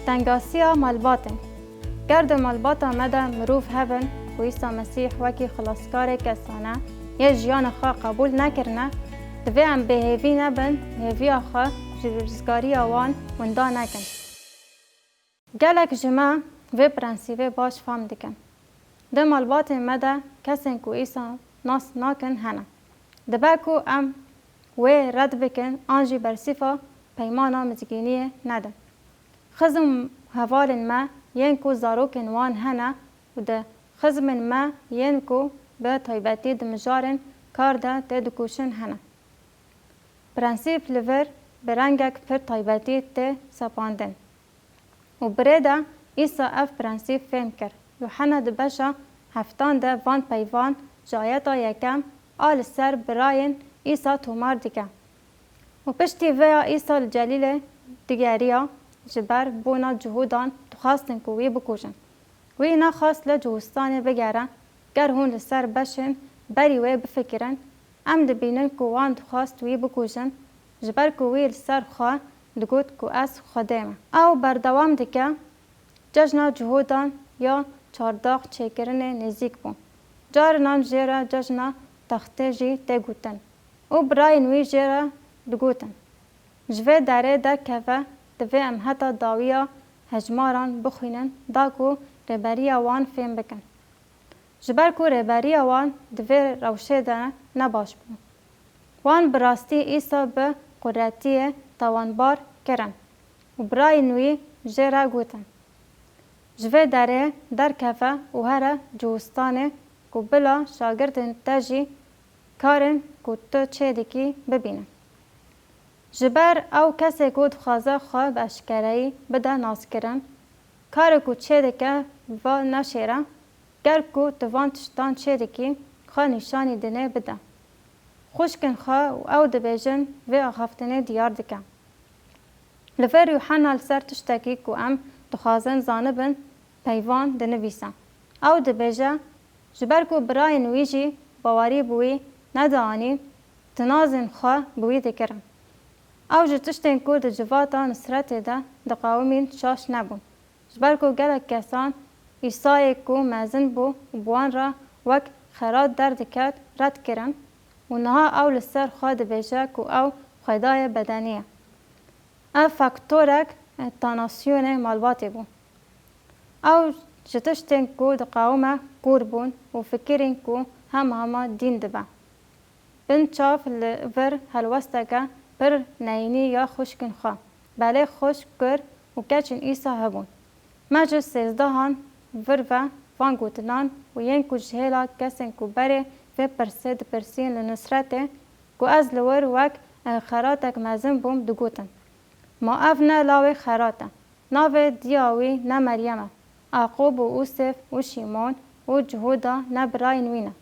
تنگاسیا مالباتن گرد مالباتا مده مروف هبن و عیسی مسیح وکی خلاصکار کسانه یه جیان خواه قبول نکرنه دوی ام به هیوی نبن هیوی خواه جرزگاری آوان وندا نکن. گلک جمع و پرنسیوه باش فهم دکن. ده مالبات مده کسین کو عیسی ناس ناکن هنه. دبه کو ام و رد بکن آنجی برسیفا پیمانا مزگینی ندن. خزم هوالن ما ین کو زاروکن وان هنه و ده خزمن ما ین کو به طیبتی دمجارن کار ده تدکوشن هنه. پرنسیپ لور برنگک پر طیبتی ته سپاندن. و برده عیسی اف پرنسیپ فهم کرد. یوحنا دبشا هفتان ده وان پیوان جایتا یکم آل سر براین عیسی تومار دیگه. و پشتی ویا عیسی الجلیل دیگریا جبر بونا جهودان تخواستن کوی بکوشن. وی نخواست لجهوستان بگره گر هون لسر بشن بری وی بفکرن ام دبینن کوان تخواست وی بکوشن جبر کوی لسر خواه دگوت کو از خودمه. او بردوام دیگه جشن جهودان یا چارداغ چکرن نزدیک بون. جار نام جیره جشن تخته جی تگوتن. او برای نوی جیره دگوتن. جوه داره در کفه دوی ام حتی داویا هجماران بخوینن دا کو ربری وان فهم بکن. جبر کو ربری وان دوی روشه ده نباش بون. وان براستی ایسا به قدرتی توانبار کرن. و برای نوی جیره گوتن. جوه داره در کفه و هر جوستانه کو بلا شاگردن تجی کارن کو تو چه دکی ببینن. جبر او کسی کو دخوازه خواه به اشکرهی بده ناز کرن کار کو چه دکه و نشیره گر کو توان تشتان چه دکی خواه نشانی دنه بده. خوشکن خواه و او دبیجن و اخافتنه دیار دکه. لفر یوحنا لسر تشتکی کو ام دخوازن زانبن پیوان دنویسن. او دبیجه جبر کو برای نویجی باوری بوی ندانی تنازن خواه بوی دکرم. او جتشتن کو ده جواتا نصرت ده دقاومین شاش نبون. جبر کو گلک کسان ایسای کو مزن بو بوان را وک خیرات در دکت رد کرن و نها او لسر خواه دبیجه کو او خدای بدنیه. او فاکتورک تاناسیون مالباتی بون. او جتشتن کو دقاومه کور بون و فکرین کو هم دین دبه. بن چاف لور هلوستگه پر نینی یا خوشکن خواه. بله خوش کر و کچن ایسا هبون. مجل 13 هان ور و وان گوتنان و ین کو جهلا کسن کو بره و پرسید پرسین لنصرته کو از لور وک خیراتک مزن بوم دگوتن. ما اف نه لاوی خیراته. ناوی دیاوی نه مریمه. عقوب و اوسف و شیمون و جهودا نه براین وینه.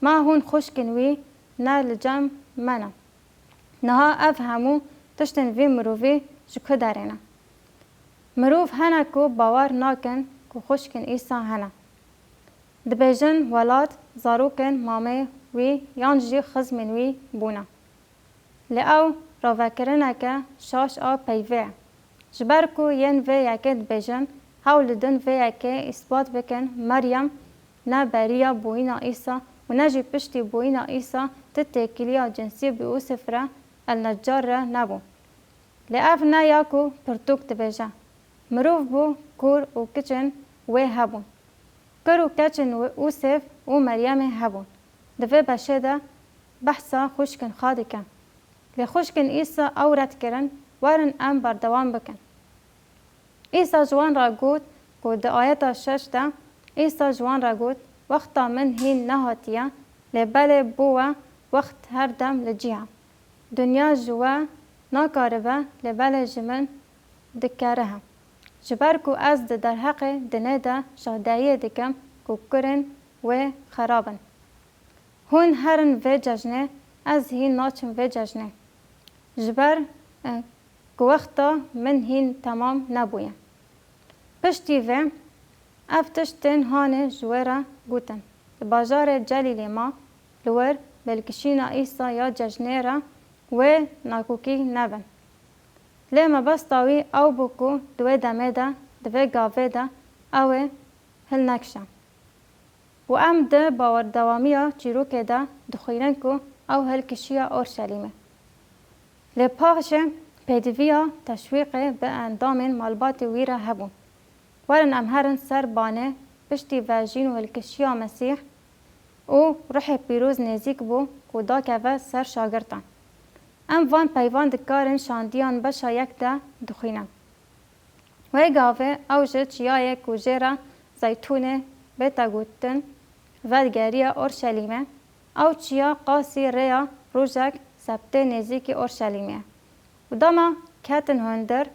ما هون خوشکن وی نه لجم منه. نها اف همو تشتن وی مروفی جکه دارینه. مروف هنه کو باور ناکن کو خوشکن ایسا هنه. دبیجن ولاد زاروکن مامه وی یانجی خزمن وی بونه. لعو روکرنه که شاش آ پیوه. جبر کو ین وی یکی دبیجن حول دن وی یکی اثبات بکن مریم نه بریا بوینا ایسا و نجی پشتی بوینا ایسا تتکیلیا جنسی به او سفره النجار را نبو. لعف نه یاکو پرتوک دبیجه. مروف بو کور و کچن وی هبون. کر و کچن و اوسف و مریم هبون. دوی بشه بحثا خوشکن خواهد کن. لخوشکن ایسا او رد کرن وارن ام بردوام بکن. ایسا جوان را گود که ده آیتا 6 ده ایسا جوان را گود وقتا من هین نهاتیه لبال بوه وقت هر دم لجیه. دنیا جوا ناکاربه لبال جمن دکاره هم. جبر کو از ده در حق دنه ده شهدهیه دکم کو کرن و خرابن. هون هرن و ججنه از هین ناچن و ججنه. جبر کو وقتا من هین تمام نبویه. پشتی و افتشتن هانه جوره گوتن. بازار جلیل ما لور بلکشینا ایسا یا ججنه را و ناکوکی نبن. لی مبستاوی او بکو دوی دمه ده دوی گاوه ده او هل نکشن و ام ده باور دوامیا چیروک ده دخوینن کو او هل کشیا اورشلیمه. لی پاش پیدویا تشویق به اندام مالبات ویره هبون. ورن ام هرن سر بانه پشتی واجین و الکشیا مسیح او روح پیروز نزیک بو و دا که سر شاگرتان. ام وان پیوان دکارن شاندیان بشا یک ده دخوینم. وی گاوه او جد چیای کوجیره زیتونه بیتا گوتن ودگریه اورشلیمه او چیا قاسی ریا روژک سبته نزیک اورشلیمه. و داما کتن هندر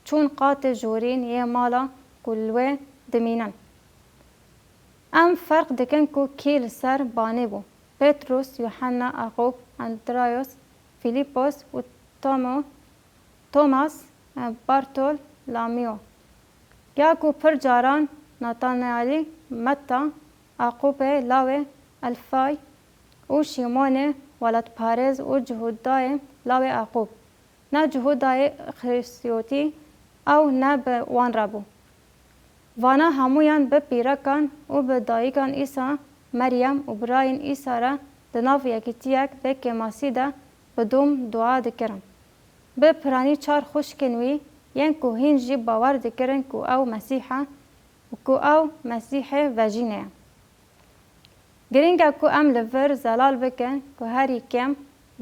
چون قات جورین یه مالا کلوه دمینن. ام فرق دکن کو کیل سر بانه بو. پتروس، یوحنا، یعقوب، اندرایوس، فیلیپوس و توماس بارتول لامیو. یا کو پر جاران ناتانیالی متا یعقوب لاوه الفای و شیمون ولد پارز و جهودای لاوه یعقوب. نه جهودای خریسیوتی او نه به وان رابو. وانا همویان به پیرکان و به دایگان ایسا مریم و براین ایسا را دناف یکیتیک به کماسی ده بدوم دعا دکرن. به پرانی چار خوش کنوی ین کو هین جی باور دکرن کو او مسیحا و کو او مسیح وجینه. گرینگا کو ام لور زلال بکن کو هری کم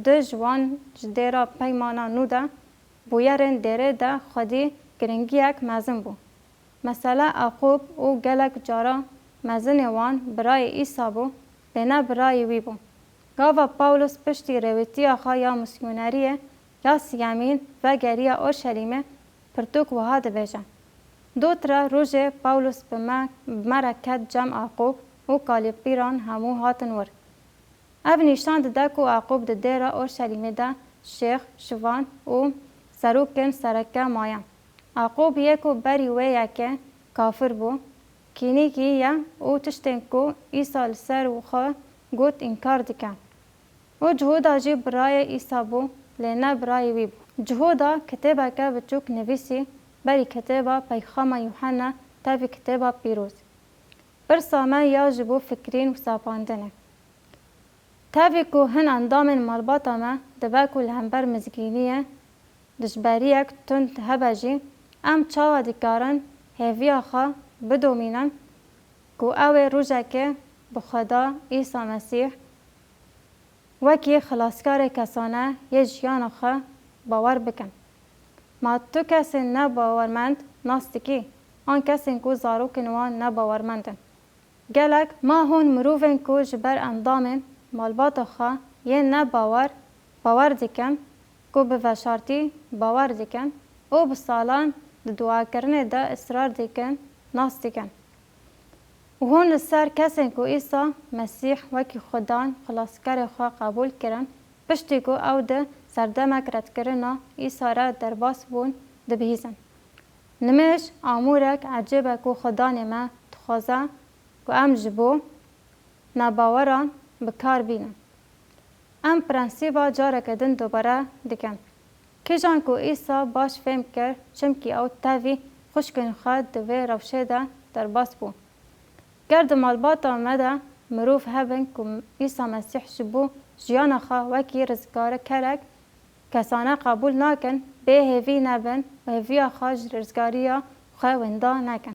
دو جوان جدیرا پیمانا نو ده بویرن دیره ده خودی گرینگیک مزن بو. مثلا یعقوب او گلک جارا مزن وان برای عیسی بو لینا برای وی بو. گاوا پاولوس پشتی رویتی آخا یا مسیونریه یا سیامین و گریه اورشلیمه پرتوک وها دبیجن. دوترا روژ پاولوس به مرکت جمع یعقوب و کالیپیران همو هاتن ور. او نشان ده که یعقوب ده دیره اورشلیمه ده شیخ شوان و سروکن سرکه مایم. یعقوب یکو بری ویه که کافر بو کینی کیه او تشتن کو عیسی لسر و خواه گوت انکار دکن. و جهودا جی برای عیسی بو لینا برای وی بو. جهودا کتابه که بچوک نویسی بری کتابه پیخام یوحنا تاوی کتابه پیروز. برسامه یا جبو فکرین و ساپاندنه. تاوی که هن اندام مالباتا ما دباکو لهمبر مزگینیه دجباریک تند هبجی ام چاوا دکارن هیوی آخا بدومینن که اوه روژه که بخدا عیسی مسیح وکی خلاصکار کسانه یه جیان آخا باور بکن. ما تو کسی نباورمند ناستکی آن کسی که زارو کنوان نباورمندن. گلک ما هون مروفن که جبر اندامن مالبات آخا یه باور دکن که به وشارتی باور دکن او بسالان دعا کرنه ده اصرار دکن ناس دکن. و هون لسر کسی که عیسی مسیح وکی خدان خلاصکر خواه قبول کرن پشتی که او ده سردمک رد کرنا عیسی را در باس بون ده بهیزن. نمیش آمورک عجبه که خدان ما تخوازه که ام جبو نباوران بکار بینن. ام پرنسیبا جارک دن دوباره دکن. که جان که عیسی باش فهم کرد چمکی او تاوی خوشکن خواد دوی روشه ده در باس بو. گرد مالبات آمده مروف هبن که عیسی مسیح جبو جیان خواه وکی رزگار کرک کسانه قبول ناکن به هیوی نبن و هیوی خواه رزگاری خواه وندا نکن.